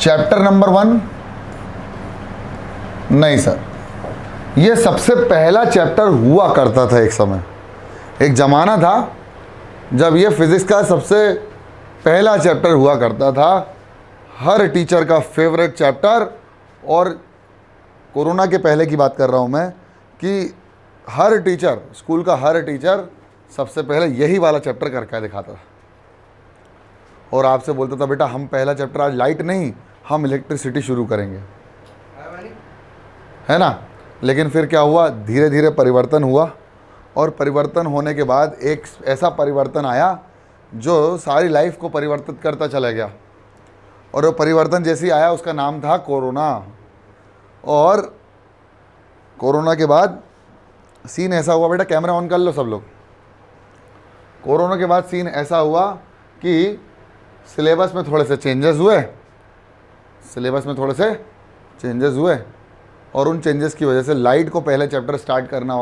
Chapter number 1? नहीं sir, ये सबसे पहला चैप्टर हुआ करता था एक समय, एक ज़माना था जब ये फिज़िक्स का सबसे पहला चैप्टर हुआ करता था, हर टीचर का फेवरेट चैप्टर। और कोरोना के पहले की बात कर रहा हूँ मैं कि हर टीचर, स्कूल का हर टीचर सबसे पहले यही वाला चैप्टर करके दिखाता था और आपसे बोलता था बेटा हम पहला चैप्टर आज लाइट नहीं, हम इलेक्ट्रिसिटी शुरू करेंगे, है ना। लेकिन फिर क्या हुआ, धीरे धीरे परिवर्तन हुआ और परिवर्तन होने के बाद एक ऐसा परिवर्तन आया जो सारी लाइफ को परिवर्तित करता चला गया। और वो परिवर्तन जैसे ही आया उसका नाम था कोरोना। और कोरोना के बाद सीन ऐसा हुआ, बेटा कैमरा ऑन कर लो सब लोग। कोरोना के बाद सीन ऐसा हुआ कि सिलेबस में थोड़े से चेंजेस हुए, और उन चेंजेस की वजह से लाइट को पहले चैप्टर स्टार्ट करना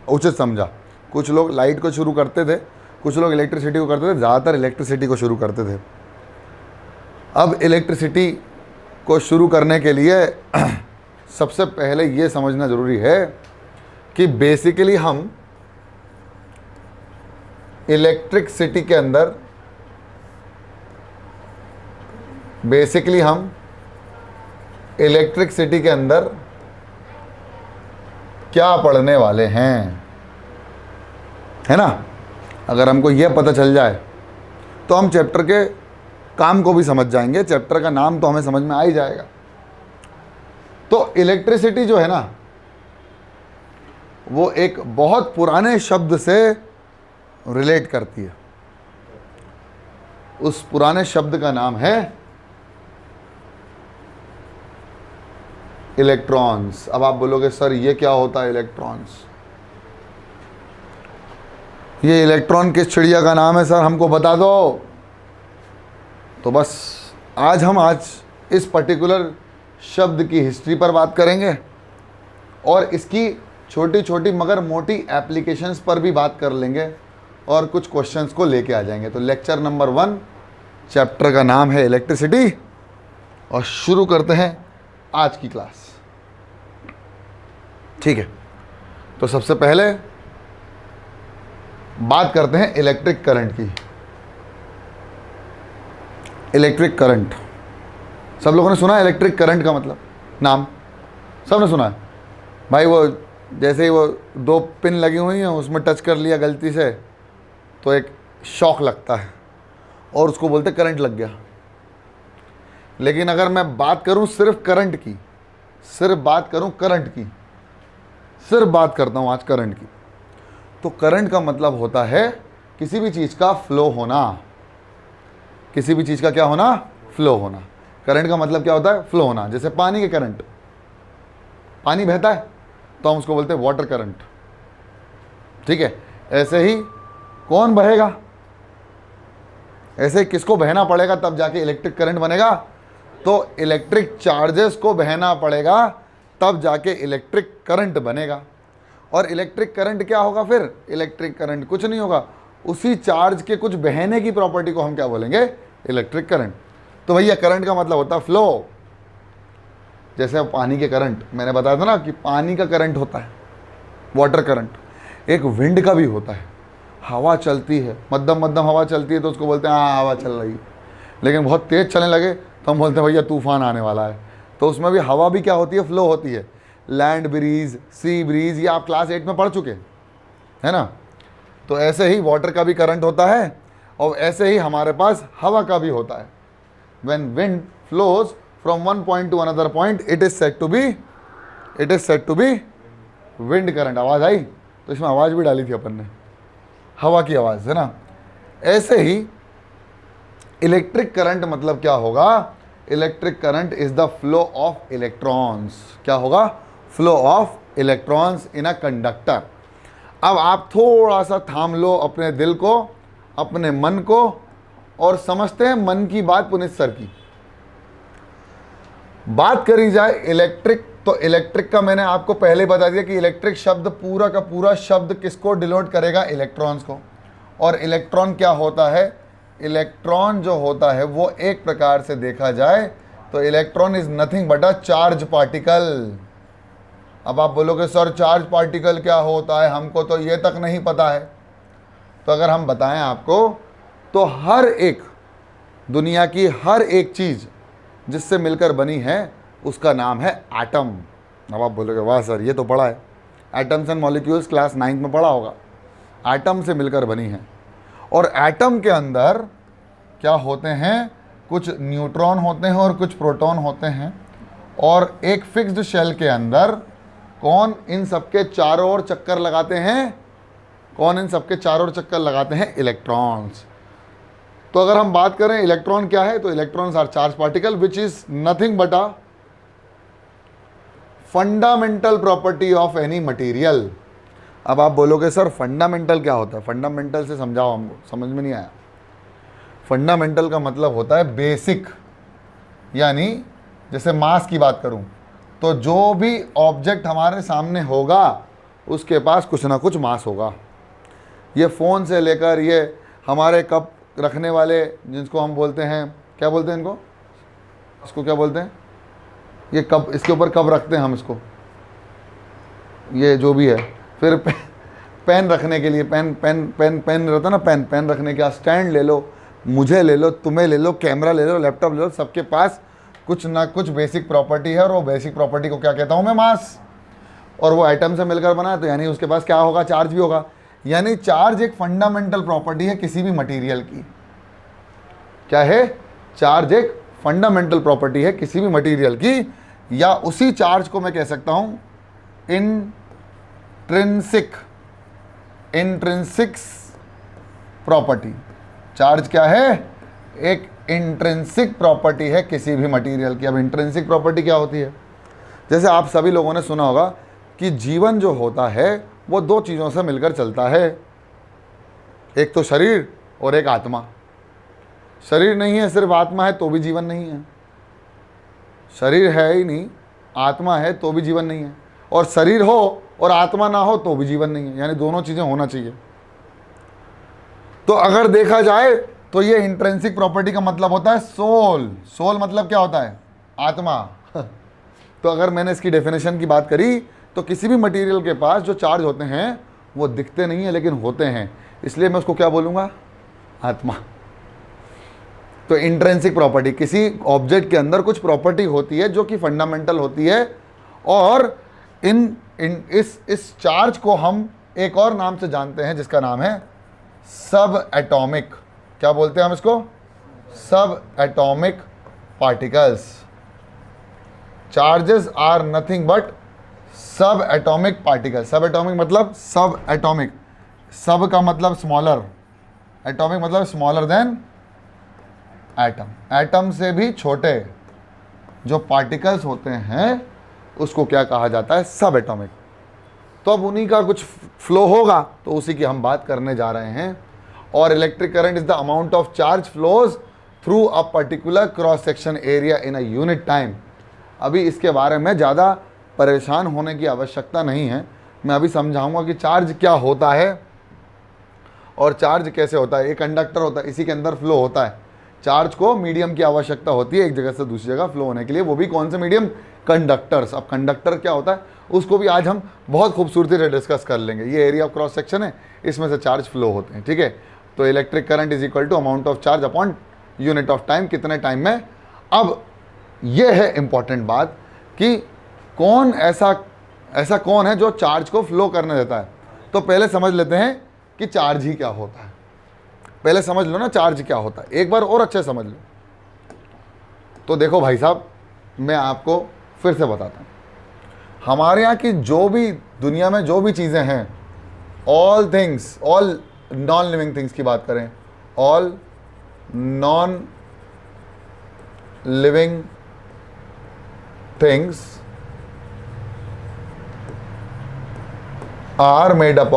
उचित समझा। कुछ लोग लाइट को शुरू करते थे, कुछ लोग इलेक्ट्रिसिटी को करते थे, ज़्यादातर इलेक्ट्रिसिटी को शुरू करते थे। अब इलेक्ट्रिसिटी को शुरू करने के लिए सबसे पहले ये समझना ज़रूरी है कि बेसिकली हम इलेक्ट्रिसिटी के अंदर क्या पढ़ने वाले हैं, है ना। अगर हमको यह पता चल जाए तो हम चैप्टर के काम को भी समझ जाएंगे, चैप्टर का नाम तो हमें समझ में आ ही जाएगा। तो इलेक्ट्रिसिटी जो है ना, वो एक बहुत पुराने शब्द से रिलेट करती है। उस पुराने शब्द का नाम है इलेक्ट्रॉन्स। अब आप बोलोगे सर ये क्या होता है इलेक्ट्रॉन्स, ये इलेक्ट्रॉन किस चिड़िया का नाम है सर, हमको बता दो। तो बस आज इस पर्टिकुलर शब्द की हिस्ट्री पर बात करेंगे और इसकी छोटी छोटी मगर मोटी एप्लीकेशंस पर भी बात कर लेंगे और कुछ क्वेश्चंस को लेके आ जाएंगे। तो लेक्चर नंबर 1, चैप्टर का नाम है इलेक्ट्रिसिटी, और शुरू करते हैं आज की क्लास। ठीक है, तो सबसे पहले बात करते हैं इलेक्ट्रिक करंट की। इलेक्ट्रिक करंट सब लोगों ने सुना है, इलेक्ट्रिक करंट का मतलब नाम सबने सुना है भाई। वो जैसे ही वो 2 पिन लगी हुई हैं उसमें टच कर लिया गलती से तो एक शॉक लगता है और उसको बोलते करंट लग गया। लेकिन अगर मैं बात करूं सिर्फ करंट की, सिर्फ बात करता हूं आज करंट की, तो करंट का मतलब होता है किसी भी चीज़ का फ्लो होना। किसी भी चीज़ का क्या होना, फ्लो होना। करंट का मतलब क्या होता है, फ्लो होना। जैसे पानी के करंट, पानी बहता है तो हम उसको बोलते हैं वाटर करंट, ठीक है। ऐसे ही कौन बहेगा, ऐसे किसको बहना पड़ेगा तब जाके इलेक्ट्रिक करंट बनेगा, तो इलेक्ट्रिक चार्जेस को बहना पड़ेगा तब जाके इलेक्ट्रिक करंट बनेगा। और इलेक्ट्रिक करंट क्या होगा फिर, इलेक्ट्रिक करंट कुछ नहीं होगा, उसी चार्ज के कुछ बहने की प्रॉपर्टी को हम क्या बोलेंगे, इलेक्ट्रिक करंट। तो भैया करंट का मतलब होता है फ्लो। जैसे पानी के करंट मैंने बताया था ना कि पानी का करंट होता है वाटर करंट। एक विंड का भी होता है, हवा चलती है, मध्यम हवा चलती है तो उसको बोलते हैं हाँ हवा चल रही है। लेकिन बहुत तेज़ चलने लगे तो हम बोलते हैं भैया तूफान आने वाला है। तो उसमें भी हवा भी क्या होती है, फ्लो होती है। लैंड ब्रीज, सी ब्रीज, ये आप क्लास 8 में पढ़ चुके हैं, है ना। तो ऐसे ही वाटर का भी करंट होता है और ऐसे ही हमारे पास हवा का भी होता है। When wind flows from one point to another point, it is said to be wind current। आवाज़ आई, तो इसमें आवाज़ भी डाली थी अपन ने, हवा की आवाज़, है ना। ऐसे ही इलेक्ट्रिक करंट मतलब क्या होगा, electric current is the flow of electrons. क्या होगा, flow of electrons in a conductor. अब आप थोड़ा सा थाम लो अपने दिल को, अपने मन को, और समझते हैं मन की बात पुनीत सर की। बात करी जाए इलेक्ट्रिक, तो इलेक्ट्रिक का मैंने आपको पहले बता दिया कि इलेक्ट्रिक शब्द पूरा का पूरा शब्द किसको डिनोट करेगा, इलेक्ट्रॉन्स को। और इलेक्ट्रॉन क्या होता है, इलेक्ट्रॉन जो होता है वो एक प्रकार से देखा जाए तो electron is nothing but a charge particle. अब आप बोलोगे सर चार्ज पार्टिकल क्या होता है, हमको तो ये तक नहीं पता है। तो अगर हम बताएं आपको, तो हर एक दुनिया की हर एक चीज़ जिससे मिलकर बनी है उसका नाम है एटम। अब आप बोलोगे वाह सर ये तो पढ़ा है, atoms and molecules class 9th में पढ़ा होगा। एटम से मिलकर बनी है, और एटम के अंदर क्या होते हैं, कुछ न्यूट्रॉन होते हैं और कुछ प्रोटॉन होते हैं, और एक फिक्स्ड शेल के अंदर कौन इन सबके चारों ओर चक्कर लगाते हैं, कौन इन सबके चारों ओर चक्कर लगाते हैं, इलेक्ट्रॉन्स। तो अगर हम बात करें इलेक्ट्रॉन क्या है, तो electrons are charge particle which is nothing but a fundamental property of any material. अब आप बोलोगे सर फंडामेंटल क्या होता है, फंडामेंटल से समझाओ, हमको समझ में नहीं आया। फंडामेंटल का मतलब होता है बेसिक, यानी जैसे मास की बात करूं तो जो भी ऑब्जेक्ट हमारे सामने होगा उसके पास कुछ ना कुछ मास होगा। ये फ़ोन से लेकर ये हमारे कप रखने वाले जिसको हम बोलते हैं, क्या बोलते हैं इनको, इसको क्या बोलते हैं, ये कप, इसके ऊपर कप रखते हैं हम इसको, ये जो भी है। फिर पेन रखने के लिए पेन पेन पेन पेन रहता है ना, पेन पेन रखने का स्टैंड ले लो, मुझे ले लो, तुम्हें ले लो, कैमरा ले लो, लैपटॉप ले लो, सबके पास कुछ ना कुछ बेसिक प्रॉपर्टी है, और वो बेसिक प्रॉपर्टी को क्या कहता हूँ मैं, मास। और वो एटम से मिलकर बना है, तो यानी उसके पास क्या होगा, चार्ज भी होगा। यानी चार्ज एक फंडामेंटल प्रॉपर्टी है किसी भी मटेरियल की। क्या है, चार्ज एक फंडामेंटल प्रॉपर्टी है किसी भी मटेरियल की, या उसी चार्ज को मैं कह सकता हूं इंट्रिंसिक प्रॉपर्टी। चार्ज क्या है, एक इंट्रिंसिक प्रॉपर्टी है किसी भी मटेरियल की। अब इंट्रिंसिक प्रॉपर्टी क्या होती है, जैसे आप सभी लोगों ने सुना होगा कि जीवन जो होता है वो दो चीज़ों से मिलकर चलता है, एक तो शरीर और एक आत्मा। शरीर नहीं है, सिर्फ आत्मा है तो भी जीवन नहीं है। शरीर है ही नहीं, आत्मा है तो भी जीवन नहीं है, और शरीर हो और आत्मा ना हो तो भी जीवन नहीं है, यानी दोनों चीज़ें होना चाहिए। तो अगर देखा जाए तो ये इंट्रिंसिक प्रॉपर्टी का मतलब होता है सोल। सोल मतलब क्या होता है, आत्मा। तो अगर मैंने इसकी डेफिनेशन की बात करी, तो किसी भी मटेरियल के पास जो चार्ज होते हैं वो दिखते नहीं है लेकिन होते हैं, इसलिए मैं उसको क्या बोलूँगा, आत्मा। तो इंट्रिंसिक प्रॉपर्टी, किसी ऑब्जेक्ट के अंदर कुछ प्रॉपर्टी होती है जो कि फंडामेंटल होती है, और इस चार्ज को हम एक और नाम से जानते हैं जिसका नाम है सब एटॉमिक। क्या बोलते हैं हम इसको, sub atomic particles. Charges are nothing but sub atomic particle. Sub atomic मतलब सब एटॉमिक, सब का मतलब स्मॉलर, एटॉमिक मतलब स्मॉलर देन एटम। एटम से भी छोटे जो पार्टिकल्स होते हैं उसको क्या कहा जाता है, सब एटॉमिक। तो अब उन्हीं का कुछ फ्लो होगा, तो उसी की हम बात करने जा रहे हैं। और electric current is the amount of charge flows through a particular cross section area in a unit time. अभी इसके बारे में ज़्यादा परेशान होने की आवश्यकता नहीं है, मैं अभी समझाऊंगा कि चार्ज क्या होता है और चार्ज कैसे होता है। एक कंडक्टर होता है, इसी के अंदर फ्लो होता है। चार्ज को मीडियम की आवश्यकता होती है एक जगह से दूसरी जगह फ्लो होने के लिए, वो भी कौन से मीडियम, कंडक्टर्स। अब कंडक्टर क्या होता है उसको भी आज हम बहुत खूबसूरती से डिस्कस कर लेंगे। ये एरिया ऑफ क्रॉस सेक्शन है, इसमें से चार्ज फ्लो होते हैं, ठीक है। तो electric current is equal to amount of charge upon unit of time, कितने टाइम में। अब ये है इंपॉर्टेंट बात कि कौन ऐसा कौन है जो चार्ज को फ्लो करने देता है। तो पहले समझ लेते हैं कि चार्ज ही क्या होता है। पहले समझ लो ना चार्ज क्या होता है, एक बार और अच्छे समझ लो। तो देखो भाई साहब, मैं आपको फिर से बताता हूँ, हमारे यहाँ की जो भी दुनिया में जो भी चीज़ें हैं, all things, all non living things की बात करें, all non living things are made up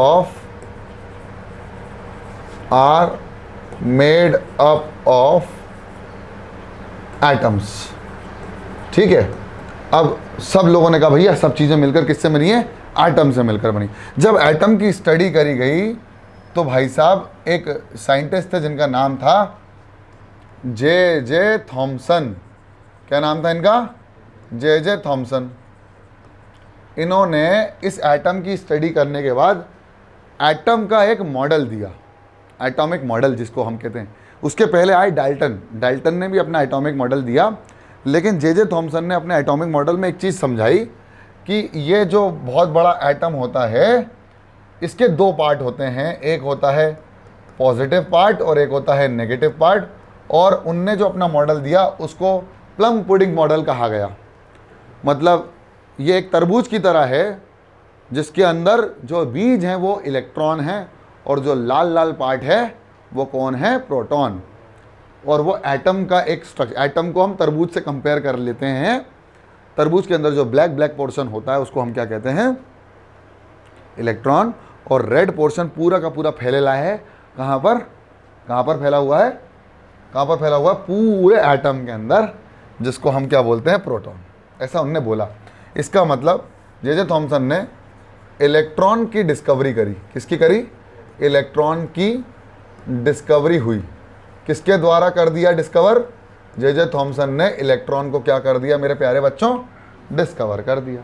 of atoms, ठीक है। अब सब लोगों ने कहा भैया सब चीज़ें मिलकर किससे बनी है, एटम से मिलकर बनी। जब एटम की स्टडी करी गई तो भाई साहब एक साइंटिस्ट थे जिनका नाम था जे थॉमसन। क्या नाम था इनका? J Thomson. इन्होंने इस एटम की स्टडी करने के बाद एटम का एक मॉडल दिया, एटॉमिक मॉडल जिसको हम कहते हैं। उसके पहले आए डाल्टन ने भी अपना एटॉमिक मॉडल दिया, लेकिन जे थॉमसन ने अपने एटॉमिक मॉडल में एक चीज़ समझाई कि ये जो बहुत बड़ा एटम होता है इसके दो पार्ट होते हैं, एक होता है पॉजिटिव पार्ट और एक होता है नेगेटिव पार्ट। और उनने जो अपना मॉडल दिया उसको प्लम पुडिंग मॉडल कहा गया। मतलब ये एक तरबूज की तरह है जिसके अंदर जो बीज हैं वो इलेक्ट्रॉन हैं और जो लाल लाल पार्ट है वो कौन है? प्रोटॉन। और वो एटम का एक स्ट्रक्चर, एटम को हम तरबूज से कंपेयर कर लेते हैं। तरबूज के अंदर जो ब्लैक पोर्शन होता है उसको हम क्या कहते हैं? इलेक्ट्रॉन। और रेड पोर्शन पूरा का पूरा फैलेला है कहाँ पर फैला हुआ है? पूरे एटम के अंदर, जिसको हम क्या बोलते हैं? प्रोटॉन। ऐसा उनने बोला। इसका मतलब जे थॉमसन ने इलेक्ट्रॉन की डिस्कवरी करी। किसकी करी? इलेक्ट्रॉन की डिस्कवरी हुई। किसके द्वारा कर दिया डिस्कवर? जे थॉमसन ने इलेक्ट्रॉन को क्या कर दिया मेरे प्यारे बच्चों? डिस्कवर कर दिया।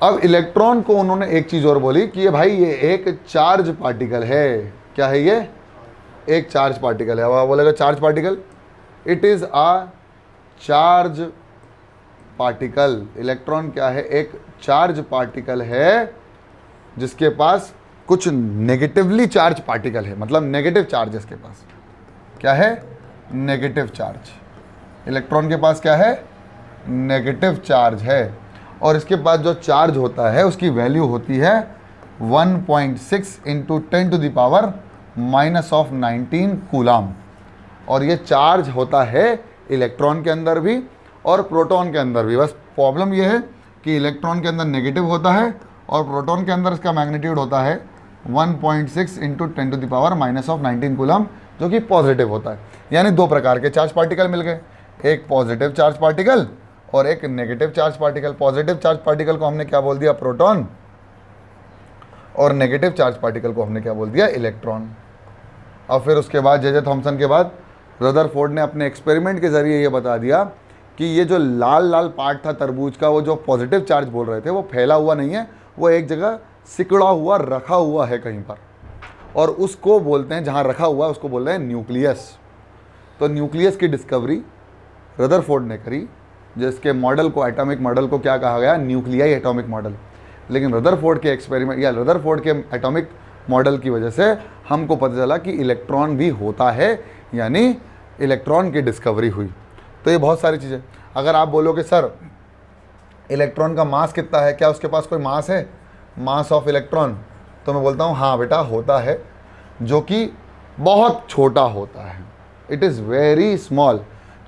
अब इलेक्ट्रॉन को उन्होंने एक चीज़ और बोली कि ये भाई ये एक चार्ज पार्टिकल है। क्या है ये? एक चार्ज पार्टिकल है। अब आप बोलेगा charge particle, it is a charge particle. Electron क्या है? एक चार्ज पार्टिकल है जिसके पास कुछ नेगेटिवली चार्ज पार्टिकल है, मतलब नेगेटिव चार्ज इसके पास। क्या है? Negative charge. इलेक्ट्रॉन के पास क्या है? नेगेटिव चार्ज है। और इसके पास जो चार्ज होता है उसकी वैल्यू होती है 1.6 इंटू 10⁻⁻⁹ कूलाम। और ये चार्ज होता है इलेक्ट्रॉन के अंदर भी और प्रोटॉन के अंदर भी। बस प्रॉब्लम ये है कि इलेक्ट्रॉन के अंदर नेगेटिव होता है और प्रोटॉन के अंदर इसका मैग्नीट्यूड होता है 1.6 इंटू 10⁻⁹ कूलाम, जो कि पॉजिटिव होता है। यानी दो प्रकार के चार्ज पार्टिकल मिल गए, एक पॉजिटिव चार्ज पार्टिकल और एक negative charge particle. Positive charge particle को हमने क्या बोल दिया? प्रोटॉन। और नेगेटिव चार्ज पार्टिकल को हमने क्या बोल दिया? इलेक्ट्रॉन। और फिर उसके बाद जे थॉमसन के बाद रदरफोर्ड ने अपने एक्सपेरिमेंट के ज़रिए ये बता दिया कि ये जो लाल लाल पार्ट था तरबूज का, वो जो पॉजिटिव चार्ज बोल रहे थे, वो फैला हुआ नहीं है, वो एक जगह सिकुड़ा हुआ रखा हुआ है कहीं पर। और उसको बोलते हैं, जहाँ रखा हुआ है उसको बोल रहे हैं न्यूक्लियस। तो न्यूक्लियस की डिस्कवरी रदरफोर्ड ने करी, जिसके मॉडल को, एटॉमिक मॉडल को क्या कहा गया? Nuclei atomic model. लेकिन रदरफोर्ड के एक्सपेरिमेंट या रदरफोर्ड के एटॉमिक मॉडल की वजह से हमको पता चला कि इलेक्ट्रॉन भी होता है, यानी इलेक्ट्रॉन की डिस्कवरी हुई। तो ये बहुत सारी चीज़ें। अगर आप बोलोगे सर इलेक्ट्रॉन का मास कितना है, क्या उसके पास कोई मास है? Mass of electron? तो मैं बोलता हूँ हाँ बेटा होता है, जो कि बहुत छोटा होता है। इट इज़ वेरी स्मॉल,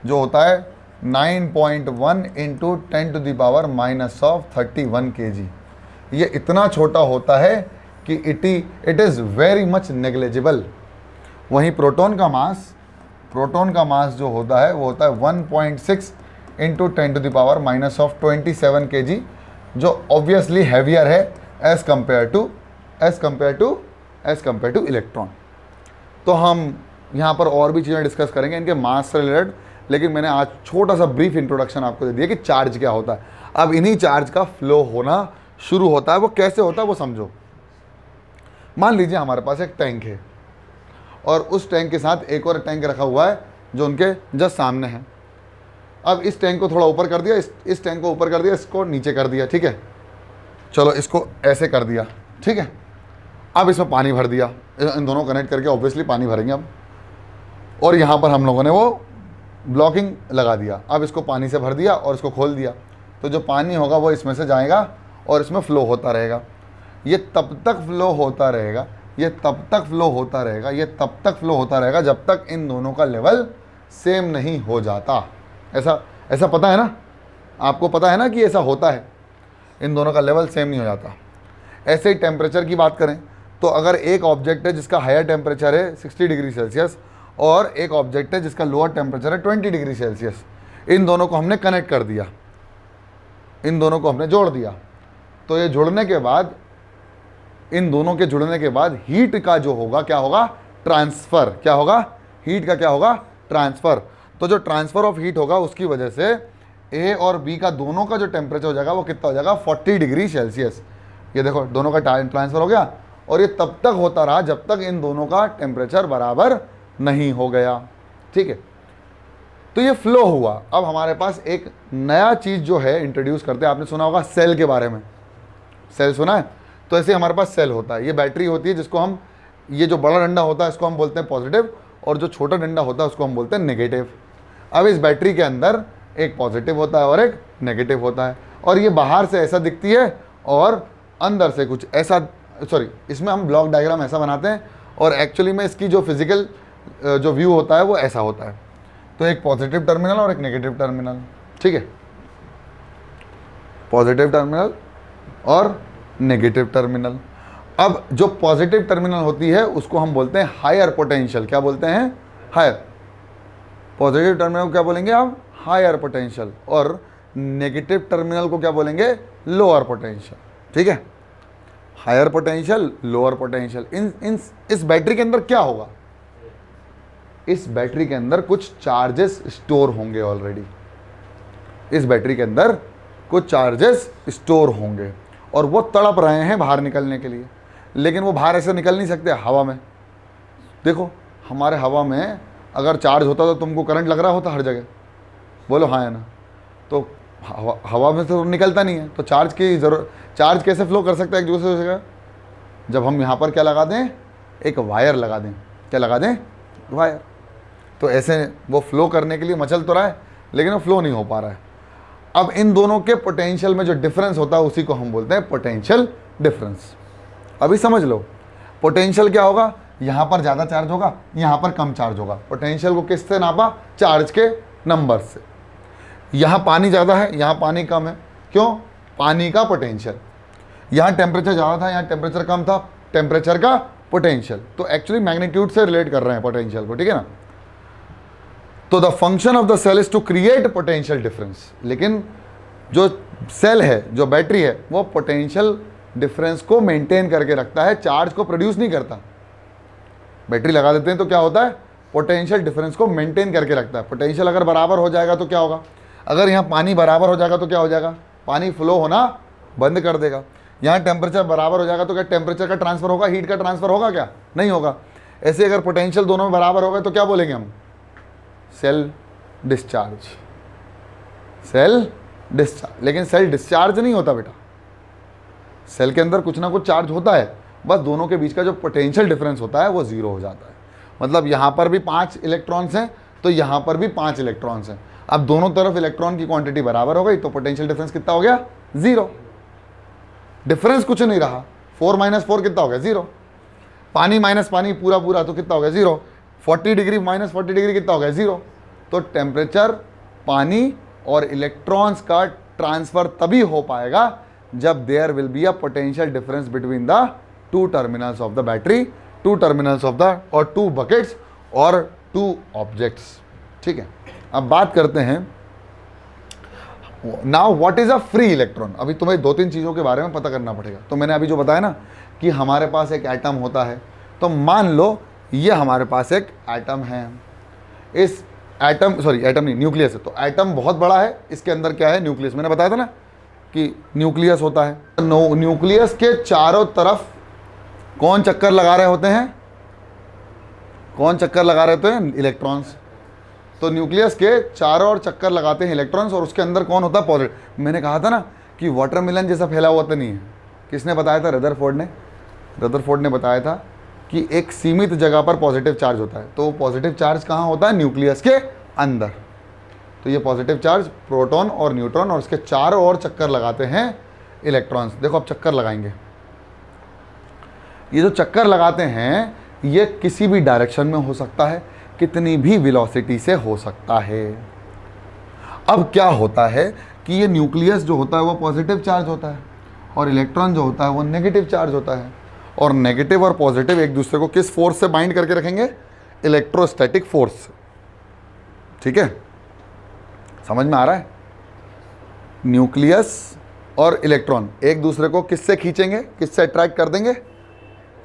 जो होता है 9.1 इंटू 10⁻⁻31 kg। ये इतना छोटा होता है कि it is very much negligible. वहीं प्रोटॉन का मास जो होता है वो होता है 1.6 इंटू 10⁻⁻27 kg, जो ऑब्वियसली हैवियर है एज कंपेयर टू इलेक्ट्रॉन। तो हम यहाँ पर और भी चीज़ें डिस्कस करेंगे इनके मास से रिलेटेड, लेकिन मैंने आज छोटा सा ब्रीफ इंट्रोडक्शन आपको दे दिया कि चार्ज क्या होता है। अब इन्हीं चार्ज का फ्लो होना शुरू होता है। वो कैसे होता है वो समझो। मान लीजिए हमारे पास एक टैंक है और उस टैंक के साथ एक और टैंक रखा हुआ है जो उनके जस्ट सामने है। अब इस टैंक को थोड़ा ऊपर कर दिया, इस टैंक को ऊपर कर दिया, इसको नीचे कर दिया, ठीक है। चलो इसको ऐसे कर दिया, ठीक है। अब इसमें पानी भर दिया, इन दोनों कनेक्ट करके ऑब्वियसली पानी भरेंगे अब। और यहाँ पर हम लोगों ने वो ब्लॉकिंग लगा दिया। अब इसको पानी से भर दिया और इसको खोल दिया, तो जो पानी होगा वो इसमें से जाएगा और इसमें फ़्लो होता रहेगा। ये तब तक फ्लो होता रहेगा, ये तब तक फ्लो होता रहेगा, ये तब तक फ्लो होता रहेगा जब तक इन दोनों का लेवल सेम नहीं हो जाता। ऐसा पता है ना, आपको पता है ना कि ऐसा होता है, इन दोनों का लेवल सेम नहीं हो जाता। ऐसे ही टेम्परेचर की बात करें तो अगर एक ऑब्जेक्ट है जिसका हायर टेम्परेचर है 60 डिग्री सेल्सियस और एक ऑब्जेक्ट है जिसका लोअर टेम्परेचर है 20 डिग्री सेल्सियस, इन दोनों को हमने कनेक्ट कर दिया, इन दोनों को हमने जोड़ दिया, तो ये जुड़ने के बाद, इन दोनों के जुड़ने के बाद हीट का जो होगा क्या होगा? ट्रांसफ़र। क्या होगा? हीट का क्या होगा? ट्रांसफ़र। तो जो ट्रांसफ़र ऑफ हीट होगा उसकी वजह से ए और बी का दोनों का जो टेम्परेचर हो जाएगा वो कितना हो जाएगा 40 डिग्री सेल्सियस। ये देखो दोनों का ट्रांसफ़र हो गया, और ये तब तक होता रहा जब तक इन दोनों का टेम्परेचर बराबर नहीं हो गया। ठीक है, तो ये फ्लो हुआ। अब हमारे पास एक नया चीज़ जो है इंट्रोड्यूस करते हैं। आपने सुना होगा सेल के बारे में, सेल सुना है? तो ऐसे हमारे पास सेल होता है, ये बैटरी होती है जिसको हम, ये जो बड़ा डंडा होता है इसको हम बोलते हैं पॉजिटिव, और जो छोटा डंडा होता है उसको हम बोलते हैं नेगेटिव। अब इस बैटरी के अंदर एक पॉजिटिव होता है और एक नेगेटिव होता है, और ये बाहर से ऐसा दिखती है और अंदर से कुछ ऐसा, सॉरी इसमें हम ब्लॉक डायग्राम ऐसा बनाते हैं, और एक्चुअली में इसकी जो फिजिकल जो व्यू होता है वो ऐसा होता है। तो एक पॉजिटिव टर्मिनल और एक नेगेटिव टर्मिनल। ठीक है, पॉजिटिव टर्मिनल और नेगेटिव टर्मिनल। अब जो पॉजिटिव टर्मिनल होती है उसको हम बोलते हैं हायर पोटेंशियल। क्या बोलते हैं? हायर। पॉजिटिव टर्मिनल को क्या बोलेंगे आप? Higher potential. और नेगेटिव टर्मिनल को क्या बोलेंगे? Lower potential. ठीक है, हायर पोटेंशियल, लोअर पोटेंशियल। इस बैटरी के अंदर क्या होगा? इस बैटरी के अंदर कुछ चार्जेस स्टोर होंगे ऑलरेडी। इस बैटरी के अंदर कुछ चार्जेस स्टोर होंगे और वो तड़प रहे हैं बाहर निकलने के लिए, लेकिन वो बाहर ऐसे निकल नहीं सकते हवा में। देखो हमारे हवा में अगर चार्ज होता तो तुमको करंट लग रहा होता हर जगह, बोलो हाँ है ना? तो हवा में तो निकलता नहीं है, तो चार्ज की ज़रूरत, चार्ज कैसे फ्लो कर सकता है एक दूसरे जगह? जब हम यहाँ पर क्या लगा दें? एक वायर लगा दें। क्या लगा दें? वायर। तो ऐसे वो फ्लो करने के लिए मचल तो रहा है, लेकिन वो फ्लो नहीं हो पा रहा है। अब इन दोनों के पोटेंशियल में जो डिफरेंस होता है उसी को हम बोलते हैं पोटेंशियल डिफरेंस। अभी समझ लो, पोटेंशियल क्या होगा? यहाँ पर ज़्यादा चार्ज होगा, यहाँ पर कम चार्ज होगा। पोटेंशियल को किससे नापा? चार्ज के नंबर से। यहाँ पानी ज़्यादा है, यहाँ पानी कम है। क्यों? पानी का पोटेंशियल। यहाँ टेम्परेचर ज़्यादा था, यहाँ टेम्परेचर कम था, टेम्परेचर का पोटेंशियल। तो एक्चुअली मैग्नीट्यूड से रिलेट कर रहे हैं पोटेंशियल को। ठीक है ना? तो the function of the cell is to create potential difference. लेकिन जो सेल है, जो बैटरी है, वो पोटेंशियल डिफरेंस को मेंटेन करके रखता है, चार्ज को प्रोड्यूस नहीं करता। बैटरी लगा देते हैं तो क्या होता है? पोटेंशियल डिफरेंस को मेंटेन करके रखता है। पोटेंशियल अगर बराबर हो जाएगा तो क्या होगा? अगर यहाँ पानी बराबर हो जाएगा तो क्या हो जाएगा? पानी फ्लो होना बंद कर देगा। यहाँ टेम्परेचर बराबर हो जाएगा तो क्या टेम्परेचर का ट्रांसफर होगा? हीट का ट्रांसफर होगा क्या? नहीं होगा। ऐसे अगर पोटेंशियल दोनों में बराबर होगा तो क्या बोलेंगे हम? Cell discharge. Cell discharge. लेकिन सेल डिस्चार्ज नहीं होता बेटा, सेल के अंदर कुछ ना कुछ चार्ज होता है, बस दोनों के बीच का जो पोटेंशियल डिफरेंस होता है वो जीरो हो जाता है। मतलब यहाँ पर भी 5 इलेक्ट्रॉन्स हैं तो यहाँ पर भी 5 इलेक्ट्रॉन्स हैं। अब दोनों तरफ इलेक्ट्रॉन की क्वांटिटी बराबर हो गई तो पोटेंशियल डिफरेंस कितना हो गया? जीरो। डिफरेंस कुछ नहीं रहा। 4 - 4 कितना हो गया? जीरो। पानी माइनस पानी पूरा पूरा तो कितना हो गया? जीरो। 40 डिग्री माइनस 40 डिग्री कितना हो गया? जीरो। तो टेम्परेचर, पानी और इलेक्ट्रॉन्स का ट्रांसफर तभी हो पाएगा जब there will be a potential difference between the two terminals of the battery, two terminals of the, और टू बकेट्स और टू ऑब्जेक्ट्स। ठीक है, अब बात करते हैं now what is a free electron. अभी तुम्हें 2-3 चीज़ों के बारे में पता करना पड़ेगा। तो मैंने अभी जो बताया ना कि हमारे पास एक एटम होता है, तो मान लो ये हमारे पास एक एटम है। इस एटम, सॉरी एटम नहीं, न्यूक्लियस है। तो एटम बहुत बड़ा है, इसके अंदर क्या है? न्यूक्लियस। मैंने बताया था ना कि न्यूक्लियस होता है। न्यूक्लियस के चारों तरफ कौन चक्कर लगा रहे होते हैं? कौन चक्कर लगा रहे होते हैं? इलेक्ट्रॉन्स। तो न्यूक्लियस के चारों ओर चक्कर लगाते हैं इलेक्ट्रॉन्स, और उसके अंदर कौन होता है? पॉजिटिव। मैंने कहा था ना कि वाटरमेलन जैसा फैला हुआ तो नहीं है। किसने बताया था? रदरफोर्ड ने। रदरफोर्ड ने बताया था कि एक सीमित जगह पर पॉजिटिव चार्ज होता है। तो पॉजिटिव चार्ज कहाँ होता है? न्यूक्लियस के अंदर। तो ये पॉजिटिव चार्ज प्रोटॉन और न्यूट्रॉन, और उसके चारों ओर चक्कर लगाते हैं इलेक्ट्रॉन्स। देखो अब चक्कर लगाएंगे। ये जो चक्कर लगाते हैं ये किसी भी डायरेक्शन में हो सकता है, कितनी भी वेलोसिटी से हो सकता है। अब क्या होता है कि ये न्यूक्लियस जो होता है वो पॉजिटिव चार्ज होता है, और इलेक्ट्रॉन जो होता है वो नेगेटिव चार्ज होता है। और नेगेटिव और पॉजिटिव एक दूसरे को किस फोर्स से बाइंड करके रखेंगे? इलेक्ट्रोस्टैटिक फोर्स से। ठीक है, समझ में आ रहा है? न्यूक्लियस और इलेक्ट्रॉन एक दूसरे को किससे खींचेंगे? किससे अट्रैक्ट कर देंगे?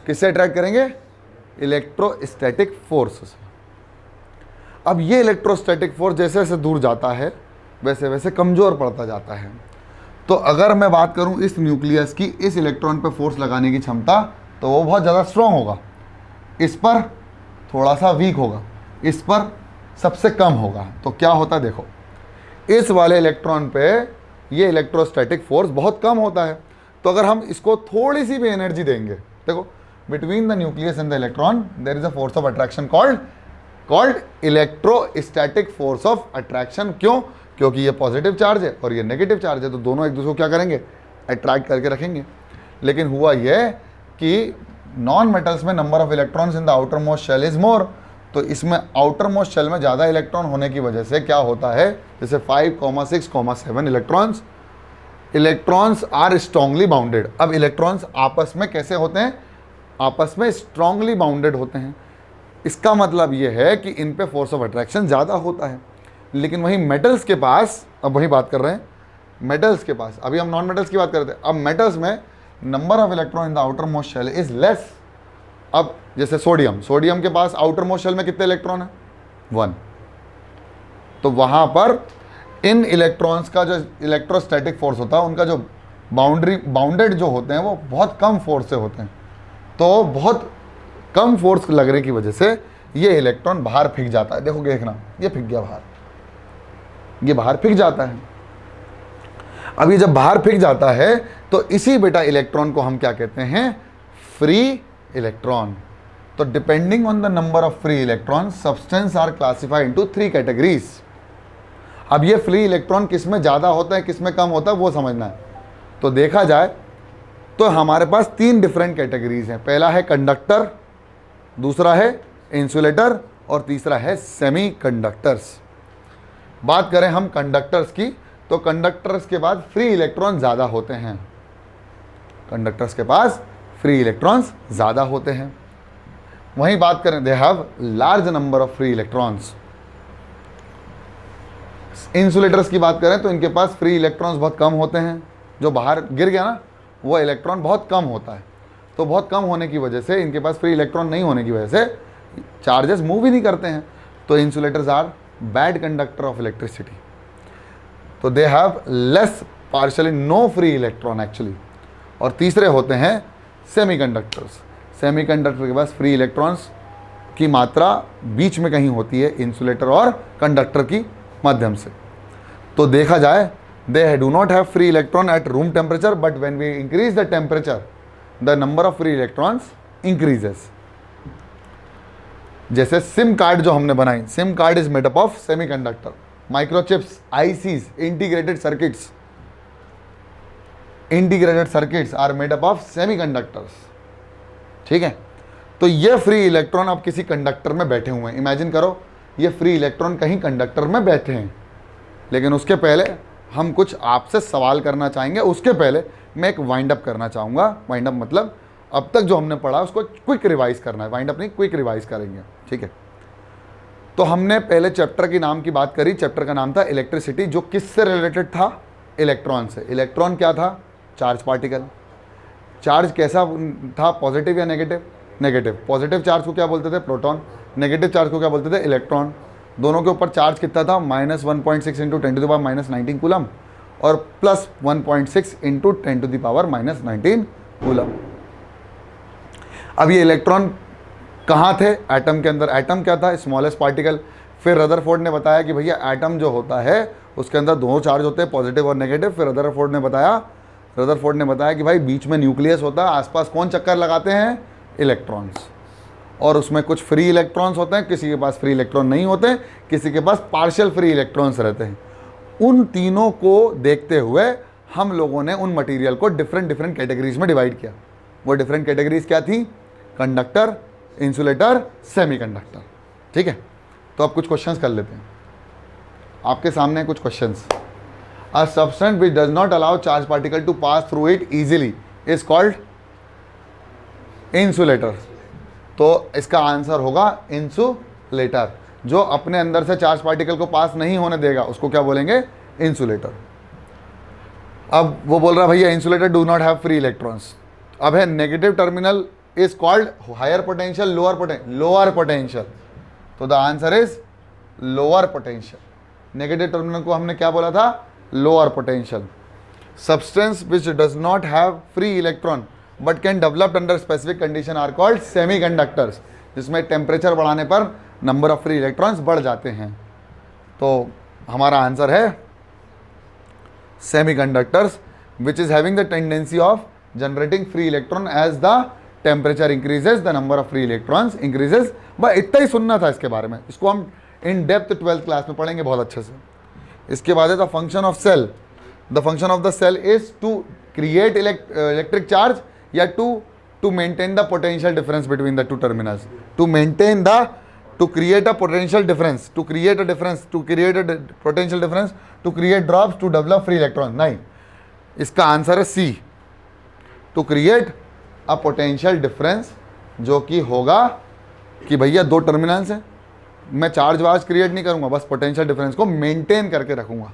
किससे अट्रैक्ट करेंगे? इलेक्ट्रोस्टैटिक फोर्स से। अब ये इलेक्ट्रोस्टैटिक फोर्स जैसे जैसे दूर जाता है वैसे वैसे कमज़ोर पड़ता जाता है। तो अगर मैं बात करूं इस न्यूक्लियस की इस इलेक्ट्रॉन पर फोर्स लगाने की क्षमता, तो वो बहुत ज़्यादा स्ट्रॉन्ग होगा, इस पर थोड़ा सा वीक होगा, इस पर सबसे कम होगा। तो क्या होता है देखो, इस वाले इलेक्ट्रॉन पे ये इलेक्ट्रोस्टैटिक फोर्स बहुत कम होता है। तो अगर हम इसको थोड़ी सी भी एनर्जी देंगे, देखो between the nucleus and the electron there is a force of attraction called electrostatic force of attraction. क्यों? क्योंकि ये पॉजिटिव चार्ज है और ये नेगेटिव चार्ज है, तो दोनों एक दूसरे को क्या करेंगे, अट्रैक्ट करके रखेंगे। लेकिन हुआ यह कि नॉन मेटल्स में number of electrons in the outer most shell is more, तो इसमें आउटर मोस्ट शेल में ज़्यादा इलेक्ट्रॉन होने की वजह से क्या होता है, जैसे 5, 6, 7 इलेक्ट्रॉन्स आर स्ट्रांगली बाउंडेड। अब इलेक्ट्रॉन्स आपस में कैसे होते हैं, आपस में स्ट्रांगली बाउंडेड होते हैं। इसका मतलब ये है कि इन पे फोर्स ऑफ अट्रैक्शन ज़्यादा होता है। लेकिन वहीं मेटल्स के पास, अब वही बात कर रहे हैं मेटल्स के पास, अभी हम नॉन मेटल्स की बात कर रहे थे, अब मेटल्स में number of electron in the outer most shell is less. अब जैसे सोडियम के पास आउटर मोस्ट शेल में कितने इलेक्ट्रॉन है, 1। तो वहां पर इन इलेक्ट्रॉन्स का जो इलेक्ट्रोस्टैटिक फोर्स होता है, उनका जो बाउंडेड जो होते हैं, वो बहुत कम फोर्स से होते हैं। तो बहुत कम फोर्स लगने की वजह से ये इलेक्ट्रॉन बाहर फेंक जाता है। देखो देखना, ये फेंक गया बाहर, ये बाहर फेंक जाता है। अब ये जब बाहर फेंक जाता है तो इसी बेटा इलेक्ट्रॉन को हम क्या कहते हैं, फ्री इलेक्ट्रॉन। तो depending on the number of free electron substance are classified into 3 categories. अब ये फ्री इलेक्ट्रॉन किस में ज़्यादा होता है किस में कम होता है वो समझना है। तो देखा जाए तो हमारे पास 3 डिफरेंट कैटेगरीज हैं। पहला है कंडक्टर, दूसरा है इंसुलेटर और तीसरा है सेमीकंडक्टर्स। बात करें हम कंडक्टर्स की, तो कंडक्टर्स के बाद फ्री इलेक्ट्रॉन ज़्यादा होते हैं, कंडक्टर्स के पास फ्री इलेक्ट्रॉन्स ज़्यादा होते हैं। वहीं बात करें, they have large number of free electrons. Insulators की बात करें तो इनके पास फ्री इलेक्ट्रॉन्स बहुत कम होते हैं, जो बाहर गिर गया ना वो इलेक्ट्रॉन बहुत कम होता है। तो बहुत कम होने की वजह से, इनके पास फ्री इलेक्ट्रॉन नहीं होने की वजह से चार्जेस मूव ही नहीं करते हैं। तो insulators are bad conductor of electricity. तो they have less partially no free electron actually. और तीसरे होते हैं सेमीकंडक्टर्स। सेमीकंडक्टर के पास फ्री इलेक्ट्रॉन्स की मात्रा बीच में कहीं होती है इंसुलेटर और कंडक्टर की माध्यम से। तो देखा जाए they do not have free electron at room temperature, but when we increase the temperature the number of free electrons increases. जैसे सिम कार्ड जो हमने बनाई, SIM card is made up of semiconductor, microchips, ICs, integrated circuits are made up of semiconductors. ठीक है, तो ये free electron अब किसी कंडक्टर में बैठे हुए हैं। इमेजिन करो ये फ्री इलेक्ट्रॉन कहीं कंडक्टर में बैठे हैं। लेकिन उसके पहले हम कुछ आपसे सवाल करना चाहेंगे। उसके पहले मैं एक वाइंड अप करना चाहूँगा। वाइंड अप मतलब अब तक जो हमने पढ़ा उसको क्विक रिवाइज करना है। वाइंड अप नहीं, क्विक रिवाइज करेंगे। ठीक है, तो हमने पहले चैप्टर के नाम की बात करी। चैप्टर का नाम था इलेक्ट्रिसिटी, जो किससे रिलेटेड था, इलेक्ट्रॉन से। इलेक्ट्रॉन क्या था, चार्ज पार्टिकल। चार्ज कैसा था, पॉजिटिव या नेगेटिव, नेगेटिव। पॉजिटिव चार्ज को क्या बोलते थे, प्रोटॉन। नेगेटिव चार्ज को क्या बोलते थे, इलेक्ट्रॉन। दोनों के ऊपर चार्ज कितना था, -1.6 इंटू 10⁻⁻19 कूलम और +1.6 इंटू 10⁻⁻19 कूलम। अब ये इलेक्ट्रॉन कहाँ थे, एटम के अंदर। एटम क्या था, स्मॉलेस्ट पार्टिकल। फिर रदरफोर्ड ने बताया कि भैया एटम जो होता है उसके अंदर 2 चार्ज होते हैं, पॉजिटिव और नेगेटिव। फिर रदरफोर्ड ने बताया कि भाई बीच में न्यूक्लियस होता है, आसपास कौन चक्कर लगाते हैं, इलेक्ट्रॉन्स। और उसमें कुछ फ्री इलेक्ट्रॉन्स होते हैं, किसी के पास फ्री इलेक्ट्रॉन नहीं होते, किसी के पास पार्शियल फ्री इलेक्ट्रॉन्स रहते हैं। उन तीनों को देखते हुए हम लोगों ने उन मटेरियल को डिफरेंट कैटेगरीज में डिवाइड किया। वो डिफरेंट कैटेगरीज क्या थी, कंडक्टर, इंसुलेटर, सेमीकंडक्टर। ठीक है, तो अब कुछ क्वेश्चंस कर लेते हैं। आपके सामने कुछ questions. A substance which does not allow charge particle to pass through it easily is called insulator. तो इसका आंसर होगा इंसुलेटर। जो अपने अंदर से चार्ज पार्टिकल को पास नहीं होने देगा उसको क्या बोलेंगे, इंसुलेटर। अब वो बोल रहा भैया insulator do not have free electrons. अब है negative terminal is called higher potential, lower potential. तो the answer is lower potential. Negative terminal को हमने क्या बोला था? Lower potential. Substance which does not have free electron but can developed under specific condition are called semiconductors, जिसमें temperature बढ़ाने पर number of free electrons बढ़ जाते हैं। तो हमारा आंसर है semiconductors which is having the tendency of generating free electron as the temperature increases the number of free electrons increases. बस इतना ही सुनना था इसके बारे में, इसको हम इन डेप्थ 12th क्लास में पढ़ेंगे बहुत अच्छे से। इसके बाद है the function of cell. The function of the cell is to create electric charge या to maintain the potential difference between the two terminals. To create a potential difference, to create a difference, to create a potential difference, to create drops, to develop free electrons। नहीं, इसका answer है C, to create a potential difference, जो कि होगा कि भैया दो terminals हैं, मैं चार्ज वार्ज क्रिएट नहीं करूंगा, बस पोटेंशियल डिफरेंस को मेंटेन करके रखूंगा।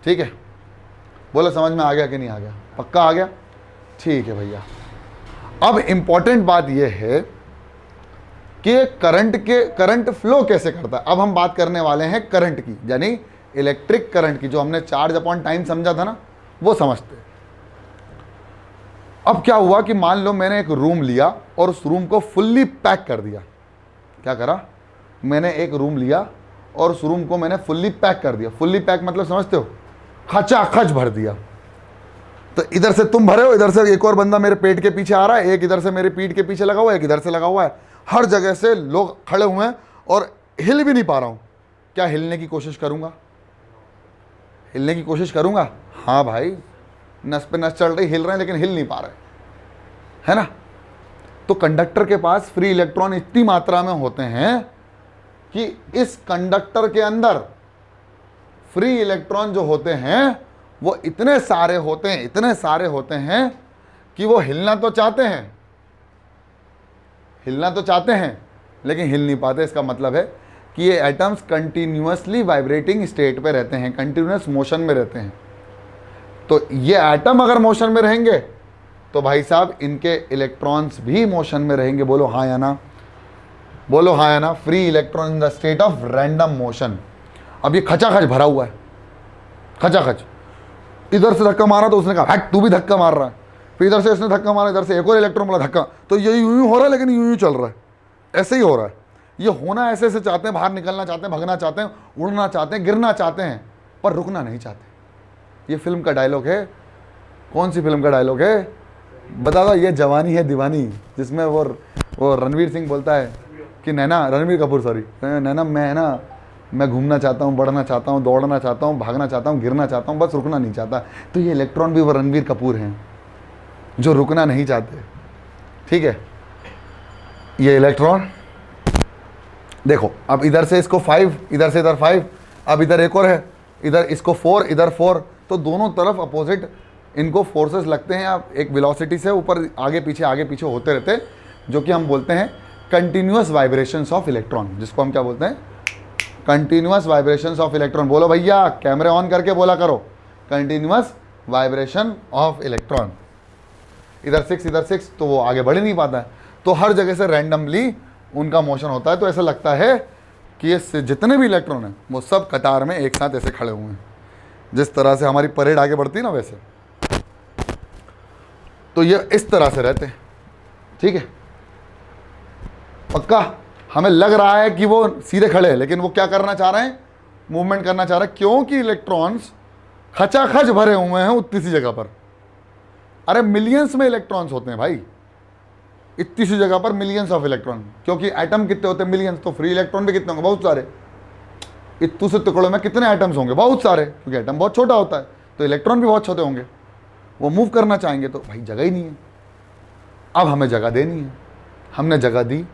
ठीक है, बोलो समझ में आ गया कि नहीं आ गया? पक्का आ गया? ठीक है भैया। अब इंपॉर्टेंट बात यह है कि करंट फ्लो कैसे करता है। अब हम बात करने वाले हैं करंट की, यानी इलेक्ट्रिक करंट की, जो हमने चार्ज अपॉन टाइम समझा था ना, वो समझते। अब क्या हुआ कि मान लो मैंने एक रूम लिया और उस रूम को फुल्ली पैक कर दिया। क्या करा? मैंने एक रूम लिया और उस रूम को मैंने फुल्ली पैक कर दिया। फुल्ली पैक मतलब समझते हो? खचाखच भर दिया। तो इधर से तुम भरे हो, इधर से एक और बंदा मेरे पेट के पीछे आ रहा है, एक इधर से मेरे पीठ के पीछे लगा हुआ है, एक इधर से लगा हुआ है, हर जगह से लोग खड़े हुए हैं और हिल भी नहीं पा रहा हूं। क्या हिलने की कोशिश करूंगा? हिलने की कोशिश करूंगा? हाँ भाई, नस पे नस चल रही, हिल रहे हैं लेकिन हिल नहीं पा रहे, है ना? तो कंडक्टर के पास फ्री इलेक्ट्रॉन इतनी मात्रा में होते हैं कि इस कंडक्टर के अंदर फ्री इलेक्ट्रॉन जो होते हैं वो इतने सारे होते हैं कि वो हिलना तो चाहते हैं लेकिन हिल नहीं पाते। इसका मतलब है कि ये एटम्स कंटिन्यूअसली वाइब्रेटिंग स्टेट पे रहते हैं, कंटिन्यूअस मोशन में रहते हैं। तो ये एटम अगर मोशन में रहेंगे तो भाई साहब इनके इलेक्ट्रॉन्स भी मोशन में रहेंगे। बोलो हाँ या ना? बोलो हाँ या ना? Free electron in the state of random motion. अब ये खचाखच भरा हुआ है, खचाखच। इधर से धक्का मारा तो उसने कहा हट, तू भी धक्का मार रहा है। फिर इधर से इसने धक्का मारा, इधर से एक और इलेक्ट्रॉन बोला धक्का, तो ये यूं हो रहा है लेकिन यूं चल रहा है, ऐसे ही हो रहा है। ये होना ऐसे चाहते हैं, बाहर निकलना चाहते हैं, भगना चाहते हैं, उड़ना चाहते हैं, गिरना चाहते हैं, पर रुकना नहीं चाहते। ये फिल्म का डायलॉग है। कौन सी फिल्म का डायलॉग है? बता दो। ये जवानी है दीवानी, जिसमें वो रणवीर सिंह बोलता है कि नैना, रणवीर कपूर सॉरी, नैना मैं घूमना चाहता हूँ, बढ़ना चाहता हूँ, दौड़ना चाहता हूँ, भागना चाहता हूँ, गिरना चाहता हूँ, बस रुकना नहीं चाहता। तो ये इलेक्ट्रॉन भी वो रणवीर कपूर हैं जो रुकना नहीं चाहते। ठीक है, ये इलेक्ट्रॉन देखो, अब इधर से इसको 5, इधर से इधर 5, अब इधर एक और है, इधर इसको 4, इधर 4, तो दोनों तरफ अपोजिट इनको फोर्सेस लगते हैं। अब एक वेलोसिटी से ऊपर आगे पीछे होते रहते हैं, जो कि हम बोलते हैं कंटिन्यूअस वाइब्रेशंस ऑफ इलेक्ट्रॉन, जिसको हम क्या बोलते हैं? Continuous vibrations of electron. बोलो भैया, कैमरे ऑन करके बोला करो, कंटिन्यूअस वाइब्रेशन ऑफ इलेक्ट्रॉन। इधर 6, इधर 6, तो वो आगे बढ़ ही नहीं पाता है। तो हर जगह से रैंडमली उनका मोशन होता है। तो ऐसा लगता है कि ये जितने भी इलेक्ट्रॉन हैं वो सब कतार में एक साथ ऐसे खड़े हुए हैं, जिस तरह से हमारी परेड आगे बढ़ती है ना, वैसे। तो ये इस तरह से रहते हैं। ठीक है, पक्का? हमें लग रहा है कि वो सीधे खड़े हैं, लेकिन वो क्या करना चाह रहे हैं? मूवमेंट करना चाह रहे हैं, क्योंकि इलेक्ट्रॉन्स खचाखच भरे हुए हैं उतनी सी जगह पर। अरे मिलियंस में इलेक्ट्रॉन्स होते हैं भाई, इतनी सी जगह पर मिलियंस ऑफ इलेक्ट्रॉन। क्योंकि एटम कितने होते हैं? मिलियंस। तो फ्री इलेक्ट्रॉन भी कितने होंगे? बहुत सारे। इतने से टुकड़ों में कितने एटम्स होंगे? बहुत सारे, क्योंकि एटम बहुत छोटा होता है, तो इलेक्ट्रॉन भी बहुत छोटे होंगे। वो मूव करना चाहेंगे तो भाई जगह ही नहीं है। अब हमें जगह देनी है, हमने जगह दी।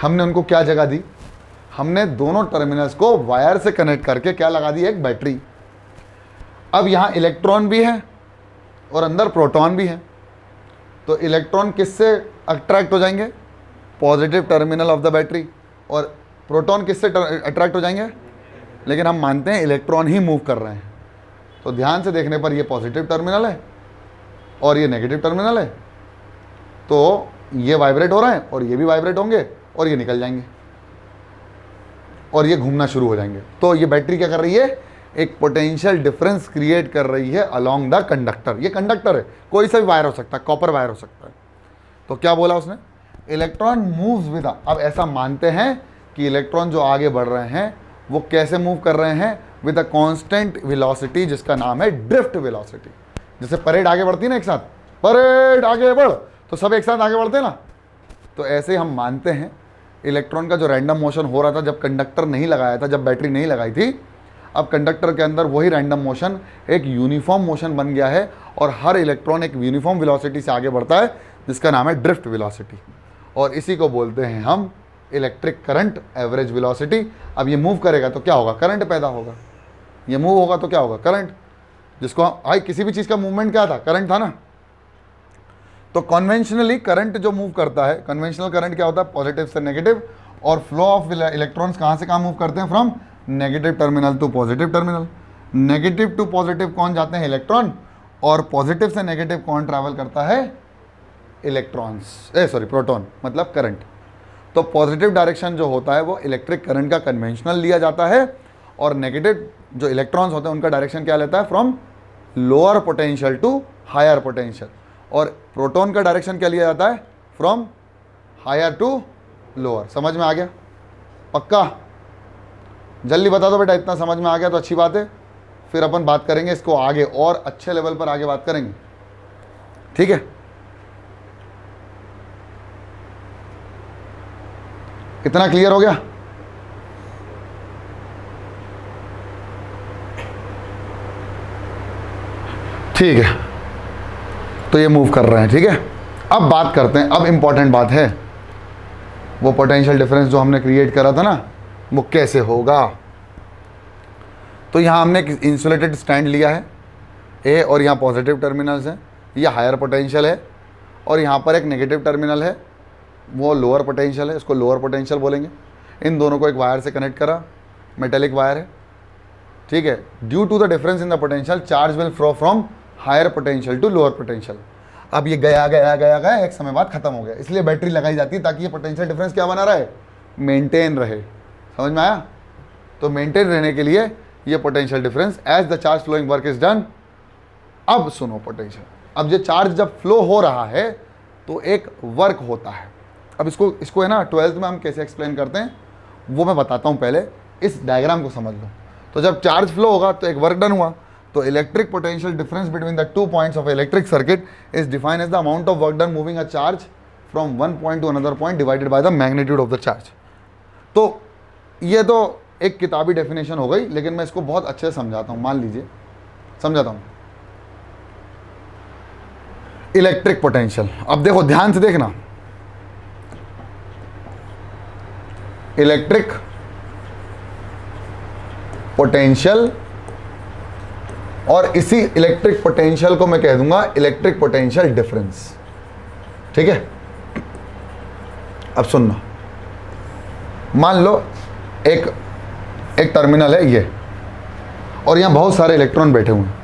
हमने उनको क्या जगह दी? हमने दोनों टर्मिनल्स को वायर से कनेक्ट करके क्या लगा दी? एक बैटरी। अब यहाँ इलेक्ट्रॉन भी है और अंदर प्रोटॉन भी है। तो इलेक्ट्रॉन किससे अट्रैक्ट हो जाएंगे? Positive terminal of the battery. और प्रोटॉन किससे अट्रैक्ट हो जाएंगे? लेकिन हम मानते हैं इलेक्ट्रॉन ही मूव कर रहे हैं। तो ध्यान से देखने पर ये पॉजिटिव टर्मिनल है और ये नेगेटिव टर्मिनल है। तो ये वाइब्रेट हो रहे हैं और ये भी वाइब्रेट होंगे और ये निकल जाएंगे। और ये घूमना शुरू हो जाएंगे। तो ये बैटरी क्या कर रही है, एक पोटेंशियल डिफरेंस क्रिएट कर रही है अलोंग द कंडक्टर। ये कंडक्टर है, कोई सा भी वायर हो सकता है, कॉपर वायर हो सकता है। तो क्या बोला उसने, इलेक्ट्रॉन मूव्स विद, अब ऐसा मानते हैं कि इलेक्ट्रॉन जो आगे बढ़ रहे हैं वो कैसे मूव कर रहे हैं, विद अ कांस्टेंट वेलोसिटी जिसका नाम है ड्रिफ्ट वेलोसिटी। जैसे परेड आगे बढ़ती है ना, एक साथ परेड आगे बढ़, तो सब एक साथ आगे बढ़ते हैं ना, तो ऐसे हम मानते हैं इलेक्ट्रॉन का जो रैंडम मोशन हो रहा था जब कंडक्टर नहीं लगाया था, जब बैटरी नहीं लगाई थी, अब कंडक्टर के अंदर वही रैंडम मोशन एक यूनिफॉर्म मोशन बन गया है और हर इलेक्ट्रॉन एक यूनिफॉर्म वेलोसिटी से आगे बढ़ता है जिसका नाम है ड्रिफ्ट वेलोसिटी, और इसी को बोलते हैं हम इलेक्ट्रिक करंट एवरेज वेलोसिटी। अब ये मूव करेगा तो क्या होगा, करंट पैदा होगा, ये मूव होगा तो क्या होगा, करंट। जिसको भाई किसी भी चीज़ का मूवमेंट क्या था, करंट था ना। तो कन्वेंशनली करंट जो मूव करता है, कन्वेंशनल करंट क्या होता है, पॉजिटिव से नेगेटिव, और फ्लो ऑफ इलेक्ट्रॉन्स कहाँ से कहाँ मूव करते हैं, from negative terminal to positive terminal. Negative to positive कौन जाते हैं, इलेक्ट्रॉन, और पॉजिटिव से नेगेटिव कौन ट्रैवल करता है, इलेक्ट्रॉन्स, प्रोटॉन, मतलब करंट। तो पॉजिटिव डायरेक्शन जो होता है वो इलेक्ट्रिक करंट का कन्वेंशनल लिया जाता है, और नेगेटिव जो इलेक्ट्रॉन्स होते हैं उनका डायरेक्शन क्या लेता है, from lower potential to higher potential. और प्रोटॉन का डायरेक्शन क्या लिया जाता है, फ्रॉम हायर टू लोअर। समझ में आ गया, पक्का? जल्दी बता दो बेटा, इतना समझ में आ गया तो अच्छी बात है, फिर अपन बात करेंगे इसको आगे और अच्छे लेवल पर आगे बात करेंगे, ठीक है? इतना क्लियर हो गया? ठीक है, तो ये मूव कर रहे हैं, ठीक है। अब बात करते हैं, अब इंपॉर्टेंट बात है, वो पोटेंशियल डिफरेंस जो हमने क्रिएट करा था ना, वो कैसे होगा। तो यहाँ हमने एक इंसुलेटेड स्टैंड लिया है ए, और यहाँ पॉजिटिव टर्मिनल्स हैं, ये हायर पोटेंशियल है, और यहाँ पर एक नेगेटिव टर्मिनल है, वो लोअर पोटेंशियल है, इसको लोअर पोटेंशियल बोलेंगे। इन दोनों को एक वायर से कनेक्ट करा, मेटेलिक वायर है, ठीक है। Due to the difference in the potential charge will flow from higher potential to lower potential. अब ये गया गया गया गया, एक समय बाद खत्म हो गया, इसलिए बैटरी लगाई जाती है ताकि ये पोटेंशियल डिफरेंस क्या बना रहे, मेंटेन रहे। समझ में आया? तो मेंटेन रहने के लिए ये potential difference as the charge flowing work is done. अब सुनो पोटेंशियल, अब ये चार्ज जब फ्लो हो रहा है तो एक वर्क होता है। अब इसको है ना 12th में हम कैसे एक्सप्लेन करते हैं वो मैं बताता हूँ, पहले इस डायग्राम को समझ लो। तो जब चार्ज फ्लो होगा तो एक वर्क डन हुआ। तो electric potential difference between the 2 points of electric circuit is defined as the amount of work done moving a charge from one point to another point divided by the magnitude of the charge. तो ये तो एक किताबी definition हो गई, लेकिन मैं इसको बहुत अच्छे से समझाता हूँ। मान लीजिए, समझाता हूँ। इलेक्ट्रिक पोटेंशियल, अब देखो ध्यान से देखना, इलेक्ट्रिक पोटेंशियल, और इसी इलेक्ट्रिक पोटेंशियल को मैं कह दूंगा इलेक्ट्रिक पोटेंशियल डिफरेंस, ठीक है। अब सुनना, मान लो एक टर्मिनल है ये, और यहां बहुत सारे इलेक्ट्रॉन बैठे हुए हैं,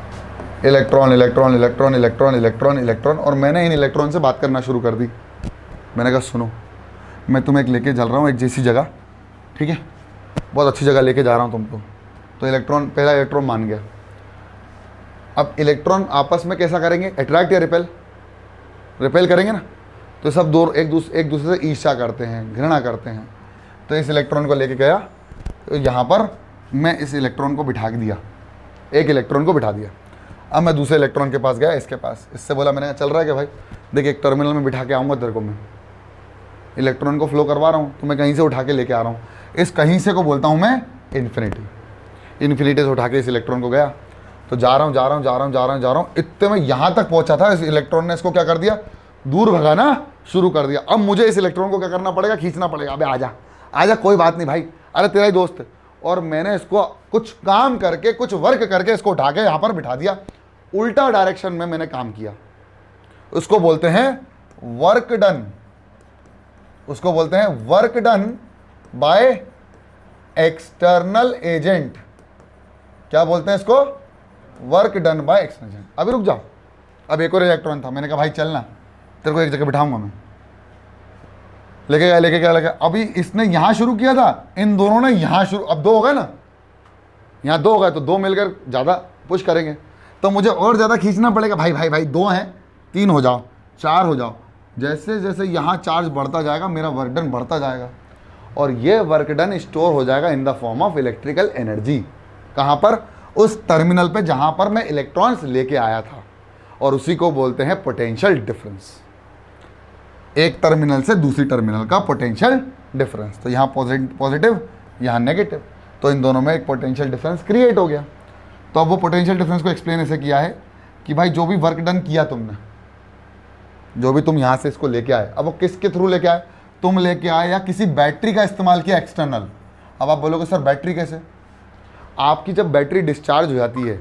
electron electron electron electron electron electron, और मैंने इन इलेक्ट्रॉन से बात करना शुरू कर दी। मैंने कहा सुनो, मैं तुम्हें एक लेके चल रहा हूँ एक जैसी जगह, ठीक है, बहुत अच्छी जगह लेके जा रहा हूँ तुमको। तो इलेक्ट्रॉन, पहला इलेक्ट्रॉन मान गया। अब इलेक्ट्रॉन आपस में कैसा करेंगे, अट्रैक्ट या रिपेल? रिपेल करेंगे ना। तो सब दो एक दूसरे से ईर्ष्या करते हैं, घृणा करते हैं। तो इस इलेक्ट्रॉन को लेके गया, तो यहाँ पर मैं इस इलेक्ट्रॉन को बिठा दिया, एक इलेक्ट्रॉन को बिठा दिया। अब मैं दूसरे इलेक्ट्रॉन के पास गया, इसके पास, इससे बोला, मैंने चल रहा है क्या भाई, देखिए एक टर्मिनल में बिठा के आऊँगा तेरे को, मैं इलेक्ट्रॉन को फ्लो करवा रहा हूँ, तो मैं कहीं से उठा के लेके आ रहा हूँ। इस कहीं से को बोलता हूँ मैं इन्फिनिटी। इन्फिनिटी से उठा के इस इलेक्ट्रॉन को गया, तो जा रहा हूँ, इतने में यहाँ तक पहुँचा था, इस इलेक्ट्रॉन ने इसको क्या कर दिया, दूर भगाना शुरू कर दिया। अब मुझे इस इलेक्ट्रॉन को क्या करना पड़ेगा, खींचना पड़ेगा। अबे आजा आजा, कोई बात नहीं भाई, अरे तेरा ही दोस्त है। और मैंने इसको कुछ काम करके, कुछ वर्क करके इसको उठा के यहाँ पर बिठा दिया, उल्टा डायरेक्शन में मैंने काम किया। उसको बोलते हैं वर्क डन, उसको बोलते हैं work done by external agent. क्या बोलते हैं इसको, work done by external agent. अभी रुक जाओ, अब एक और इलेक्ट्रॉन था, मैंने कहा भाई चलना, तेरे को एक जगह बिठाऊंगा मैं, लेके गया लेके गया लेके, अभी इसने यहाँ शुरू किया था, इन दोनों ने यहाँ शुरू, अब 2 हो गए ना, यहाँ 2 हो गए तो 2 मिलकर ज़्यादा पुश करेंगे, तो मुझे और ज़्यादा खींचना पड़ेगा। भाई भाई भाई 2 हैं, 3 हो जाओ, 4 हो जाओ। जैसे जैसे यहाँ चार्ज बढ़ता जाएगा मेरा वर्क डन बढ़ता जाएगा, और ये वर्क डन स्टोर हो जाएगा in the form of electrical energy. कहाँ पर? उस टर्मिनल पे जहाँ पर मैं इलेक्ट्रॉन्स लेके आया था, और उसी को बोलते हैं पोटेंशियल डिफरेंस। एक टर्मिनल से दूसरी टर्मिनल का पोटेंशियल डिफरेंस। तो यहाँ पॉजिटिव, यहाँ नेगेटिव, तो इन दोनों में एक पोटेंशियल डिफरेंस क्रिएट हो गया। तो अब वो पोटेंशियल डिफरेंस को एक्सप्लेन ऐसे किया है कि भाई जो भी वर्क डन किया तुमने, जो भी तुम यहाँ से इसको लेके आए, अब वो किसके थ्रू लेके आए? तुम लेके आए या किसी बैटरी का इस्तेमाल किया एक्सटर्नल। अब आप बोलोगे सर बैटरी कैसे? आपकी जब बैटरी डिस्चार्ज हो जाती है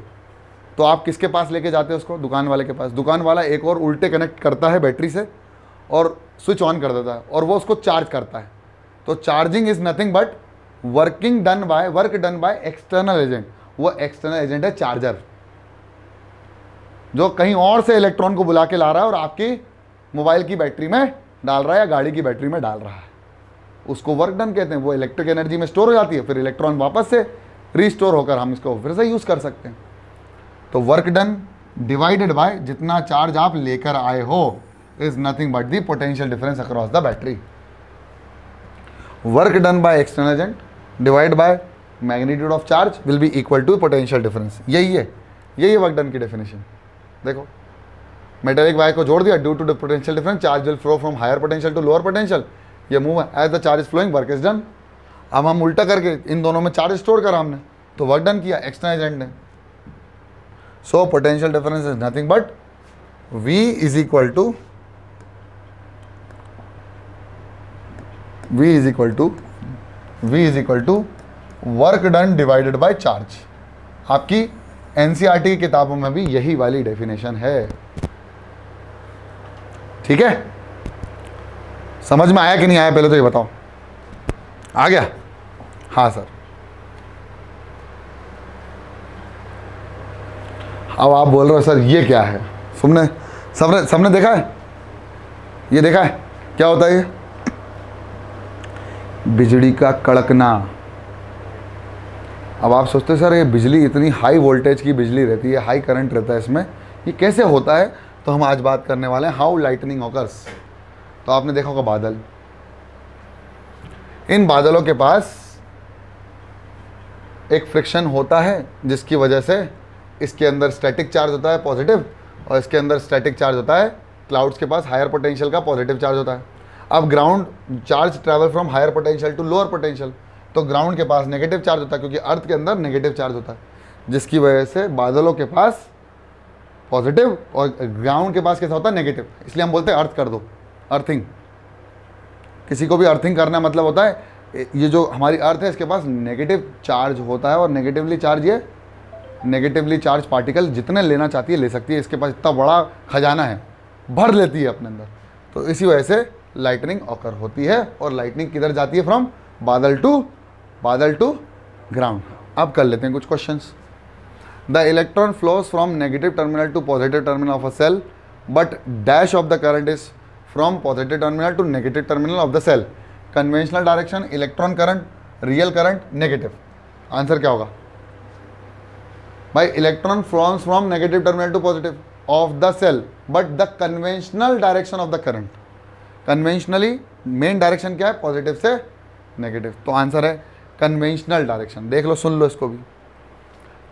तो आप किसके पास लेके जाते हैं उसको? दुकान वाले के पास। दुकान वाला एक और उल्टे कनेक्ट करता है बैटरी से और स्विच ऑन कर देता है, और वो उसको चार्ज करता है। तो charging is nothing but work done by external agent. वो एक्सटर्नल एजेंट है चार्जर, जो कहीं और से इलेक्ट्रॉन को बुला के ला रहा है और आपकी मोबाइल की बैटरी में डाल रहा है या गाड़ी की बैटरी में डाल रहा है। उसको वर्क डन कहते हैं। वो इलेक्ट्रिक एनर्जी में स्टोर हो जाती है, फिर इलेक्ट्रॉन वापस से रीस्टोर होकर हम इसको फिर से यूज़ कर सकते हैं। तो वर्क डन डिवाइडेड बाय जितना चार्ज आप लेकर आए हो is nothing but the potential difference across the battery. Work done by external agent divide by magnitude of charge will be equal to potential difference. यही है वर्क डन की definition. देखो, metallic wire को जोड़ दिया, due to the potential difference charge will flow from higher potential to lower potential. ये move है, as the charge is flowing work is done. अब हम उल्टा करके इन दोनों में चार्ज स्टोर करा हमने, तो वर्क डन किया एक्सटर्नल एजेंट ने। So potential difference is nothing but V is equal to work done divided by charge. आपकी NCERT की किताबों में भी यही वाली डेफिनेशन है। ठीक है, समझ में आया कि नहीं आया पहले तो ये बताओ। आ गया? हाँ सर। अब आप बोल रहे हो सर ये क्या है? सबने देखा है? ये देखा है क्या होता है? ये बिजली का कड़कना। अब आप सोचते हैं सर ये बिजली इतनी हाई वोल्टेज की बिजली रहती है, हाई करंट रहता है इसमें, ये कैसे होता है? तो हम आज बात करने वाले हैं हाउ लाइटनिंग ऑकर्स। तो आपने देखा होगा बादल, इन बादलों के पास एक फ्रिक्शन होता है जिसकी वजह से इसके अंदर स्टैटिक चार्ज होता है पॉजिटिव, और इसके अंदर स्टैटिक चार्ज होता है, क्लाउड्स के पास हायर पोटेंशियल का पॉजिटिव चार्ज होता है। अब ground charge travel from higher potential to lower potential, तो ग्राउंड के पास नेगेटिव चार्ज होता है क्योंकि अर्थ के अंदर नेगेटिव चार्ज होता है, जिसकी वजह से बादलों के पास पॉजिटिव और ग्राउंड के पास कैसा होता है? नेगेटिव। इसलिए हम बोलते हैं अर्थ कर दो, अर्थिंग। किसी को भी अर्थिंग करना मतलब होता है ये जो हमारी अर्थ है इसके पास नेगेटिव चार्ज होता है, और नेगेटिवली चार्ज पार्टिकल जितने लेना चाहती है ले सकती है। इसके पास इतना बड़ा खजाना है, भर लेती है अपने अंदर। तो इसी वजह से लाइटनिंग ऑकर होती है। और लाइटनिंग किधर जाती है? फ्रॉम बादल टू ग्राउंड। अब कर लेते हैं कुछ questions. The electron flows from negative terminal to positive terminal of a cell, but dash of the current is from positive terminal to negative terminal of the cell. Conventional direction, electron current, real current, negative. Answer क्या होगा भाई? Electron flows from negative terminal to positive of the cell, but the conventional direction of the current. Conventionally main direction क्या है? Positive से negative. तो answer है conventional direction. देख लो, सुन लो इसको भी।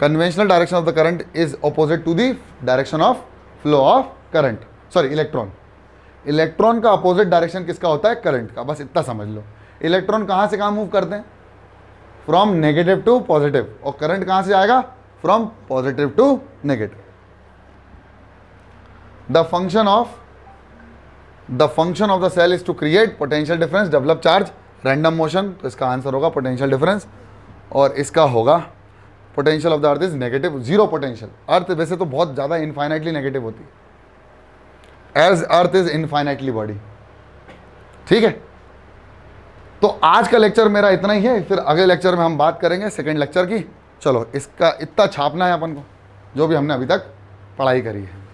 Conventional direction of the current is opposite to the direction of flow of current, sorry electron. Electron का अपोजिट डायरेक्शन किसका होता है? करंट का। बस इतना समझ लो। इलेक्ट्रॉन कहाँ से कहाँ मूव करते हैं? From negative to positive. और करंट कहाँ से आएगा? From positive to negative. The function of the cell is to create potential difference, develop charge, random motion. तो इसका आंसर होगा पोटेंशियल डिफरेंस, और इसका होगा potential of the earth is negative, zero potential. Earth वैसे तो बहुत ज़्यादा इनफाइनाइटली नेगेटिव होती है, as earth is infinitely body. ठीक है, तो आज का लेक्चर मेरा इतना ही है। फिर अगले लेक्चर में हम बात करेंगे सेकेंड लेक्चर की। चलो, इसका इतना छापना है अपन को, जो भी हमने अभी तक पढ़ाई करी है।